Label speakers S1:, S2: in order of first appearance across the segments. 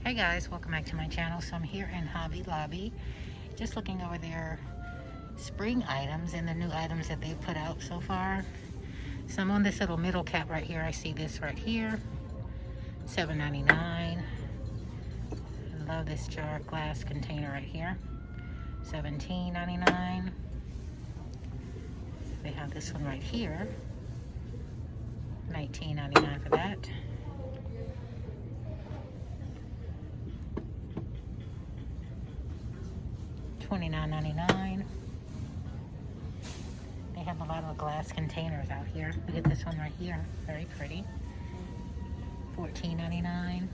S1: Hey guys, welcome back to my channel. So I'm here in Hobby Lobby, just looking over their spring items and the new items that they've put out so far. So I'm on this little middle cap right here. I see this right here, $7.99. I love this jar glass container right here, $17.99. They have this one right here, $19.99 for that. $29.99. They have a lot of glass containers out here. Look at this one right here, very pretty. $14.99.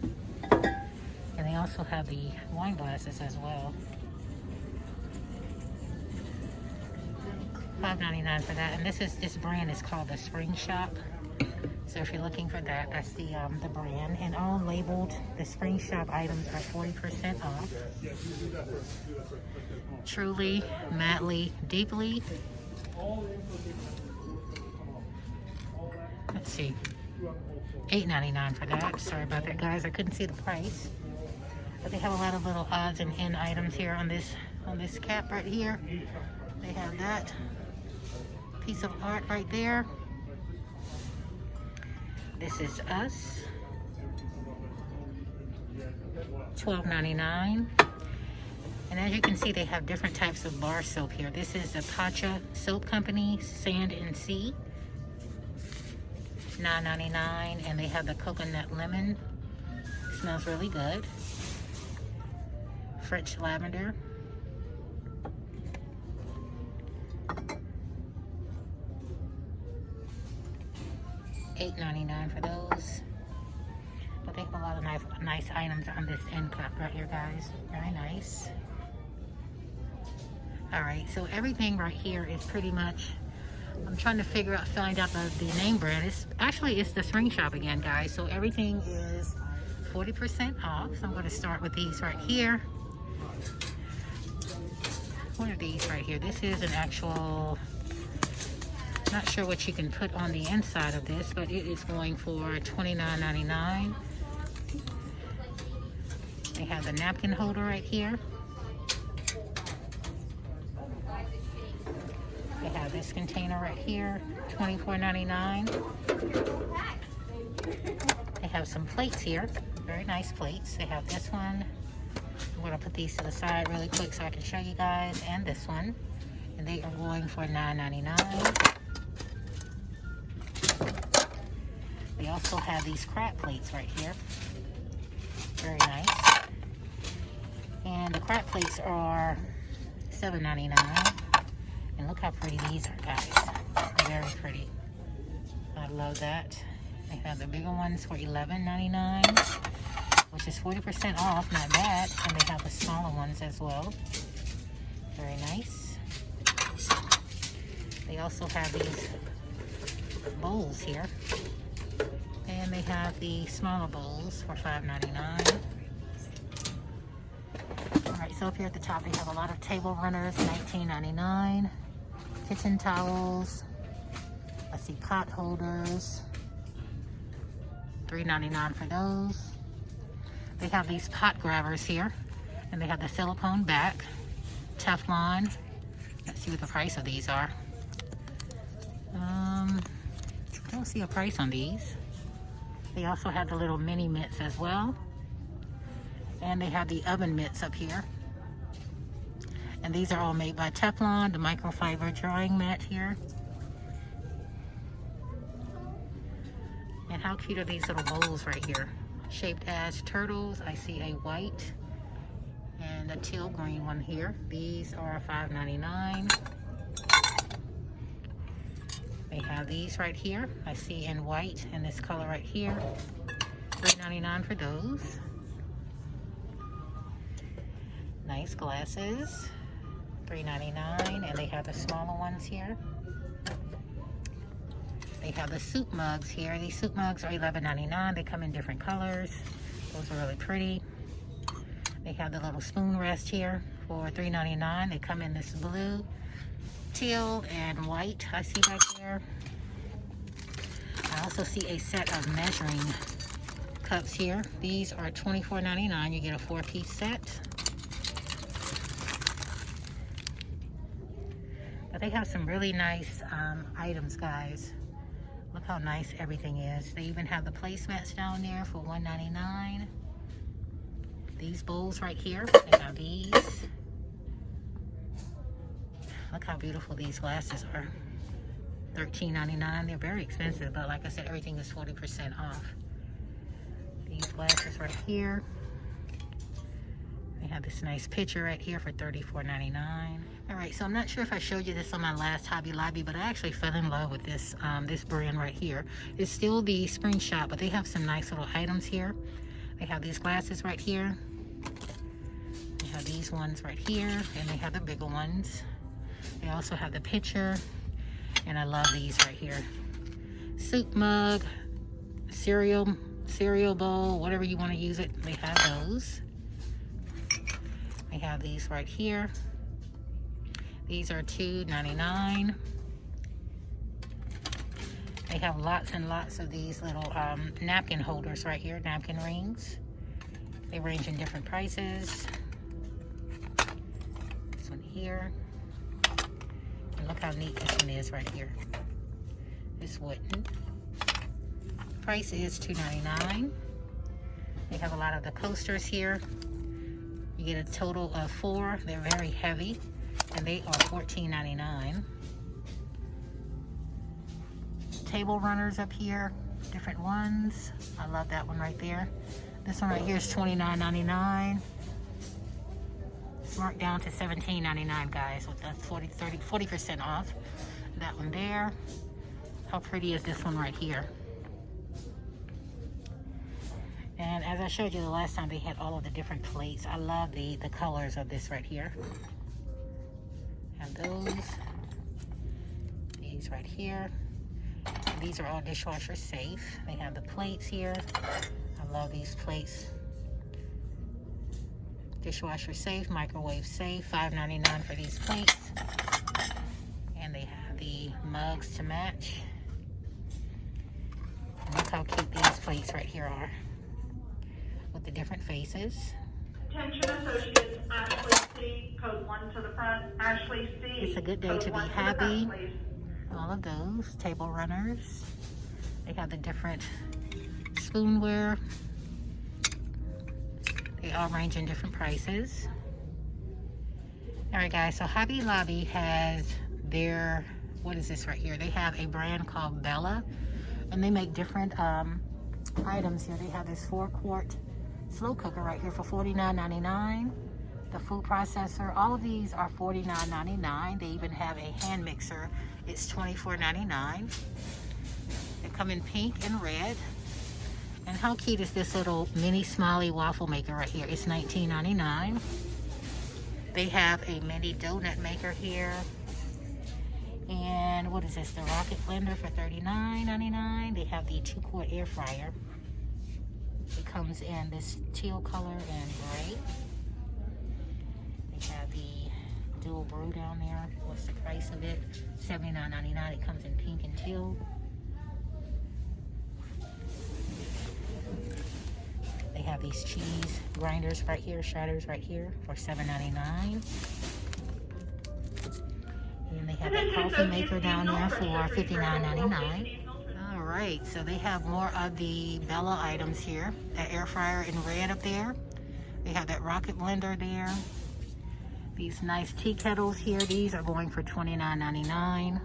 S1: And they also have the wine glasses as well. $5.99 for that. And this brand is called the Spring Shop. So if you're looking for that, that's the brand. And all labeled, the Spring Shop items are 40% off. Truly, madly, deeply. Let's see, $8.99 for that. Sorry about that, guys. I couldn't see the price. But they have a lot of little odds and end items here on this cap right here. They have that piece of art right there. This is us, $12.99. And as you can see, they have different types of bar soap here. This is the Pacha Soap Company, Sand and Sea, $9.99. And they have the coconut lemon. Smells really good. French lavender. $8.99 for those. But they have a lot of nice items on this end cap right here, guys. Very nice. Alright, so everything right here is pretty much, I'm trying to find out the name brand. It's the Spring Shop again, guys. So everything is 40% off. So I'm going to start with these right here. What are these right here? This is an actual, not sure what you can put on the inside of this, but it is going for $29.99. They have the napkin holder right here. They have this container right here, $24.99. They have some plates here, very nice plates. They have this one. I'm going to put these to the side really quick so I can show you guys, and this one. And they are going for $9.99. They also have these crab plates right here. Very nice. And the crab plates are $7.99. And look how pretty these are, guys. Very pretty. I love that. They have the bigger ones for $11.99, which is 40% off, not bad. And they have the smaller ones as well. Very nice. They also have these bowls here. And they have the smaller bowls for $5.99. Alright, so up here at the top, they have a lot of table runners, $19.99. Kitchen towels. I see pot holders, $3.99 for those. They have these pot grabbers here. And they have the silicone back, Teflon. Let's see what the price of these are. I don't see a price on these. They also have the little mini mitts as well. And they have the oven mitts up here. And these are all made by Teflon, the microfiber drying mat here. And how cute are these little bowls right here? Shaped as turtles. I see a white and a teal green one here. These are $5.99. They have these right here. I see in white and this color right here. $3.99 for those. Nice glasses. $3.99. And they have the smaller ones here. They have the soup mugs here. These soup mugs are $11.99. They come in different colors. Those are really pretty. They have the little spoon rest here for $3.99. They come in this blue, teal, and white I see back there. I also see a set of measuring cups here. These are $24.99. You get a 4-piece set. But they have some really nice items, guys. Look how nice everything is. They even have the placemats down there for $1.99. These bowls right here, they have these. Look how beautiful these glasses are. $13.99. They're very expensive, but like I said, everything is 40% off. These glasses right here. They have this nice picture right here for $34.99. All right, so I'm not sure if I showed you this on my last Hobby Lobby, but I actually fell in love with this this brand right here. It's still the Spring Shop, but they have some nice little items here. They have these glasses right here. They have these ones right here, and they have the bigger ones. They also have the pitcher, and I love these right here. Soup mug, cereal bowl, whatever you want to use it, they have those. They have these right here. These are $2.99. They have lots and lots of these little napkin holders right here, napkin rings. They range in different prices. This one here. And look how neat this one is right here. It's wooden. Price is $2.99. They have a lot of the coasters here. You get a total of 4. They're very heavy, and they are $14.99. Table runners up here, different ones. I love that one right there. This one right here is $29.99. It's marked down to $17.99, guys, with that 40% off. That one there. How pretty is this one right here? And as I showed you the last time, they had all of the different plates. I love the colors of this right here. And those. These right here. And these are all dishwasher safe. They have the plates here. I love these plates. Dishwasher safe, microwave safe. $5.99 for these plates. And they have the mugs to match. And look how cute these plates right here are, with the different faces.
S2: Attention associates, Ashley C, code 1 to the front. Ashley C.
S1: It's a good day to be happy. All of those table runners. They have the different spoonware. They all range in different prices. All right, guys, so Hobby Lobby has their, what is this right here? They have a brand called Bella, and they make different items here. They have this 4-quart slow cooker right here for $49.99. The food processor, all of these are $49.99. They even have a hand mixer. It's $24.99. They come in pink and red. And how cute is this little mini Smiley waffle maker right here? It's $19.99. They have a mini donut maker here. And what is this? The rocket blender for $39.99. They have the 2-quart air fryer. It comes in this teal color and gray. They have the dual brew down there. What's the price of it? $79.99. It comes in pink and teal. They have these cheese grinders right here, shredders right here for $7.99. And they have that coffee maker down there for $59.99. All right, so they have more of the Bella items here. That air fryer in red up there. They have that rocket blender there. These nice tea kettles here. These are going for $29.99.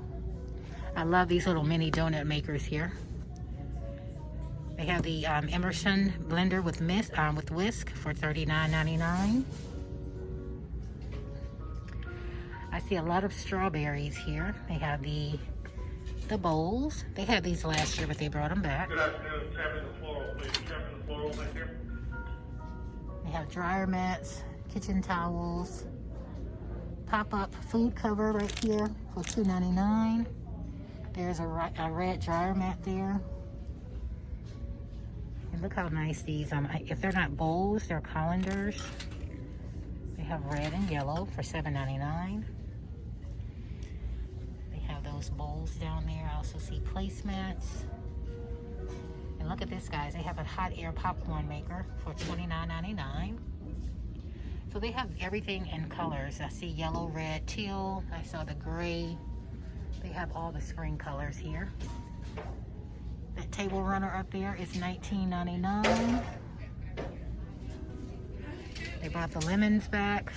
S1: I love these little mini donut makers here. They have the Emerson blender with whisk for $39.99. I see a lot of strawberries here. They have the bowls. They had these last year, but they brought them back.
S3: Good afternoon. Tapping the floral, please. Tapping the floral right here.
S1: They have dryer mats, kitchen towels, pop-up food cover right here for $2.99. There's a red dryer mat there. And look how nice these, if they're not bowls, they're colanders. They have red and yellow for $7.99. They have those bowls down there. I also see placemats. And look at this, guys. They have a hot air popcorn maker for $29.99. So they have everything in colors. I see yellow, red, teal. I saw the gray. They have all the spring colors here. That table runner up there is $19.99. They brought the lemons back.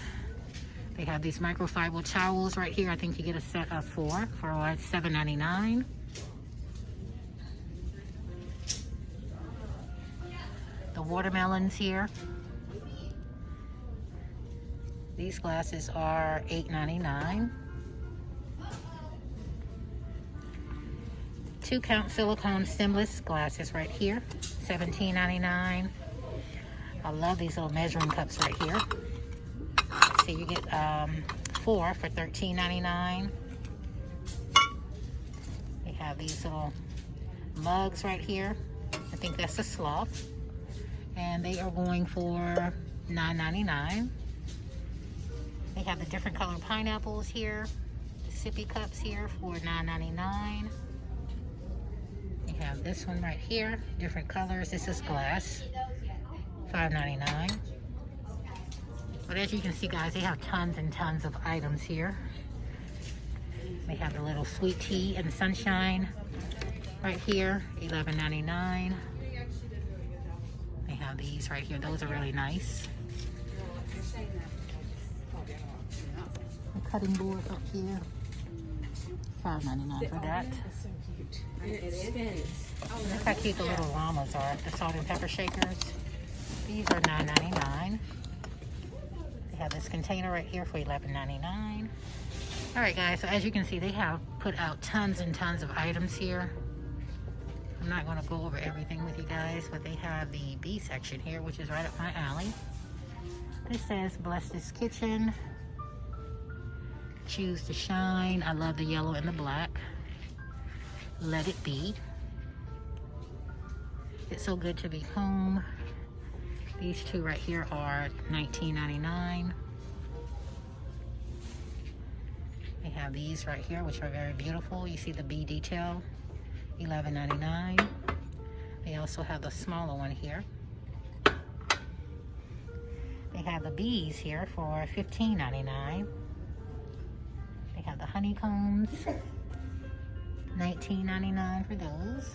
S1: They have these microfiber towels right here. I think you get a set of 4 for $7.99. The watermelons here. These glasses are $8.99. 2-count silicone stemless glasses right here, $17.99. I love these little measuring cups right here. So you get 4 for $13.99. They have these little mugs right here. I think that's a sloth. And they are going for $9.99. They have the different colored pineapples here. The sippy cups here for $9.99. They have this one right here, different colors. This is glass, $5.99. But as you can see, guys, they have tons and tons of items here. They have the little sweet tea and sunshine right here, $11.99. They have these right here. Those are really nice. The cutting board up here, $5.99 for that. Look how cute the little llamas are. The salt and pepper shakers. These are $9.99. They have this container right here for $11.99. Alright guys, so as you can see, they have put out tons and tons of items here. I'm not going to go over everything with you guys, but they have the B section here, which is right up my alley. This says Bless This Kitchen. Choose to Shine. I love the yellow and the black. Let It Be. It's So Good to Be Home. These two right here are $19.99. They have these right here, which are very beautiful. You see the bee detail, $11.99. They also have the smaller one here. They have the bees here for $15.99. They have the honeycombs, $19.99 for those.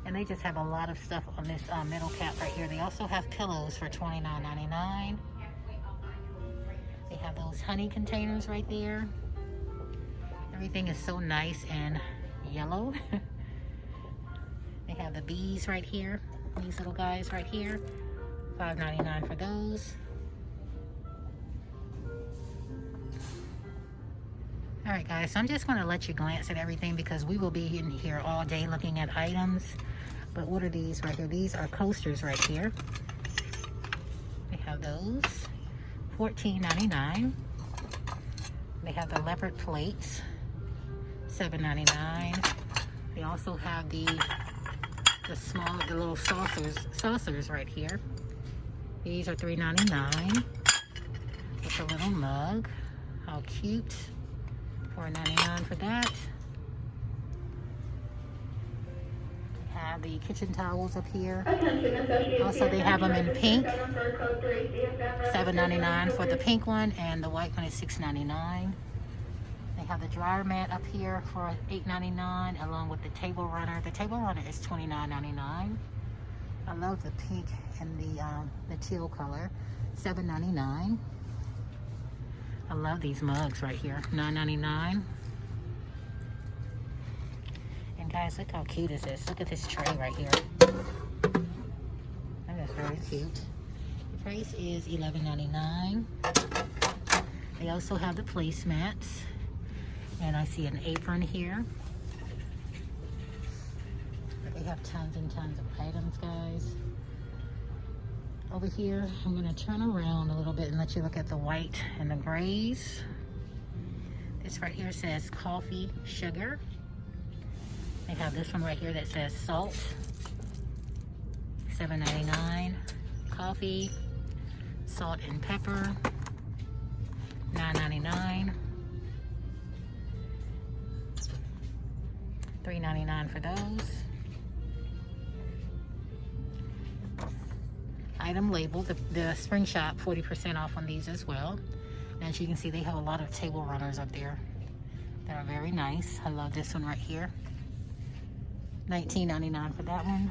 S1: And they just have a lot of stuff on this middle cap right here. They also have pillows for $29.99. They have those honey containers right there. Everything is so nice and yellow. They have the bees right here. These little guys right here. $5.99 for those. Alright guys, so I'm just going to let you glance at everything because we will be in here all day looking at items. But what are these right here? These are coasters right here. They have those. $14.99. They have the leopard plates. $7.99. They also have the little saucers right here. These are $3.99. With a little mug. How cute. $4.99 for that. They have the kitchen towels up here. Also, they have them in pink. $7.99 for the pink one, and the white one is $6.99. They have the dryer mat up here for $8.99, along with the table runner. The table runner is $29.99. I love the pink and the teal color. $7.99. I love these mugs right here, $9.99. And guys, look how cute is this. Look at this tray right here. That is very cute. The price is $11.99. They also have the placemats. And I see an apron here. But they have tons and tons of items, guys. Over here, I'm going to turn around a little bit and let you look at the white and the grays. This right here says coffee, sugar. They have this one right here that says salt, $7.99. Coffee, salt and pepper, $9.99. $3.99 for those. item label. The spring shop, 40% off on these as well. And as you can see, they have a lot of table runners up there that are very nice. I love this one right here. $19.99 for that one.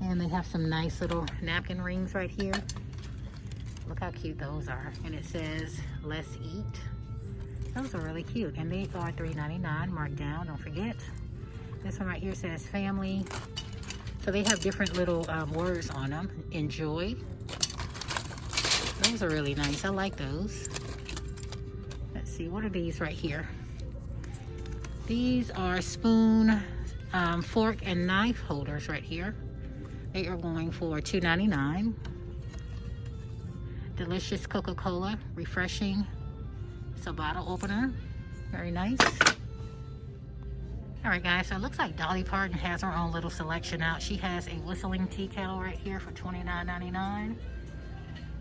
S1: And they have some nice little napkin rings right here. Look how cute those are. And it says, "Let's eat." Those are really cute. And they are $3.99 marked down, don't forget. This one right here says family. So they have different little words on them. Enjoy. Those are really nice. I like those. Let's see, what are these right here? These are spoon, fork, and knife holders right here. They are going for $2.99. Delicious Coca-Cola, refreshing. It's a bottle opener. Very nice. Alright guys, so it looks like Dolly Parton has her own little selection out. She has a whistling tea kettle right here for $29.99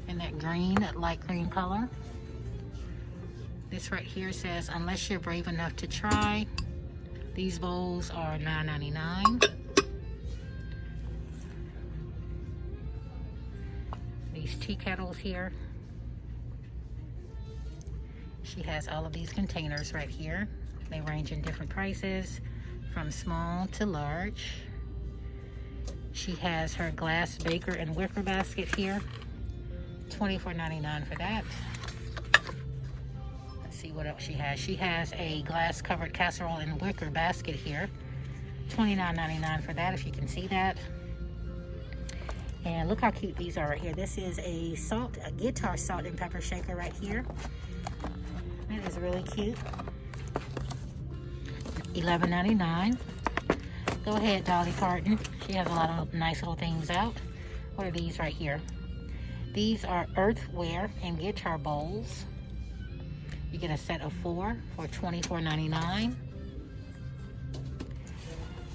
S1: in that green, that light green color. This right here says, "Unless you're brave enough to try." These bowls are $9.99. These tea kettles here. She has all of these containers right here. They range in different prices, from small to large. She has her glass baker and wicker basket here. $24.99 for that. Let's see what else she has. She has a glass covered casserole and wicker basket here. $29.99 for that, if you can see that. And look how cute these are right here. This is a guitar salt and pepper shaker right here. That is really cute. $11.99. Go ahead, Dolly Parton. She has a lot of nice little things out. What are these right here? These are earthware and guitar bowls. You get a set of 4 for $24.99.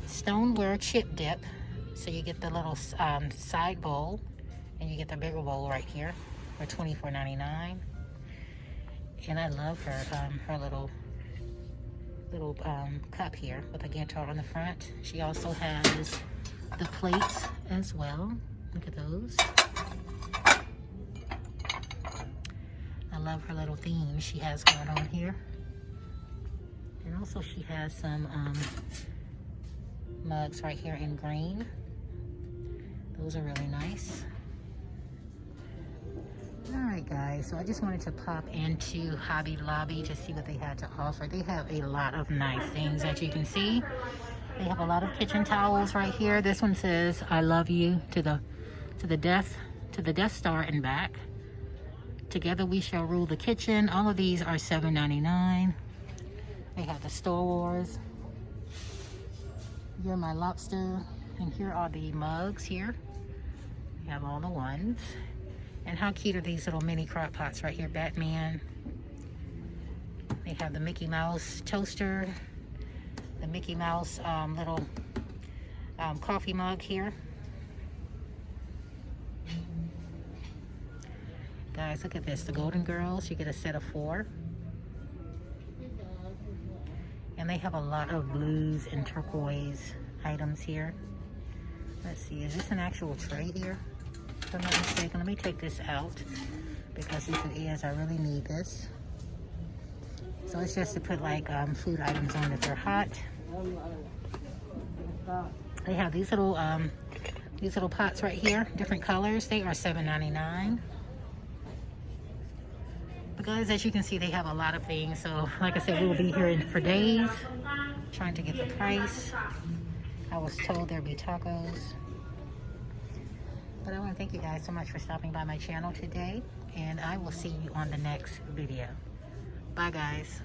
S1: Stoneware chip dip. So you get the little side bowl, and you get the bigger bowl right here for $24.99. And I love her little cup here with a guitar on the front. She also has the plates as well. Look at those. I love her little theme she has going on here. And also she has some mugs right here in green. Those are really nice. Alright guys, so I just wanted to pop into Hobby Lobby to see what they had to offer. They have a lot of nice things that you can see. They have a lot of kitchen towels right here. This one says, "I love you to the Death Star and back. Together we shall rule the kitchen." All of these are $7.99. They have the Star Wars. "You're my lobster." And here are the mugs here. We have all the ones. And how cute are these little mini crock pots right here, Batman. They have the Mickey Mouse toaster, the Mickey Mouse little coffee mug here. Guys, look at this, the Golden Girls. You get a set of 4. And they have a lot of blues and turquoise items here. Let's see, is this an actual tray here? If I'm not mistaken, let me take this out, because if it is, I really need this. So it's just to put like food items on if they're hot. They have these little pots right here, different colors. They are $7.99. But guys, as you can see, they have a lot of things. So like I said, we will be here for days trying to get the price. I was told there'd be tacos. But I want to thank you guys so much for stopping by my channel today, and I will see you on the next video. Bye guys.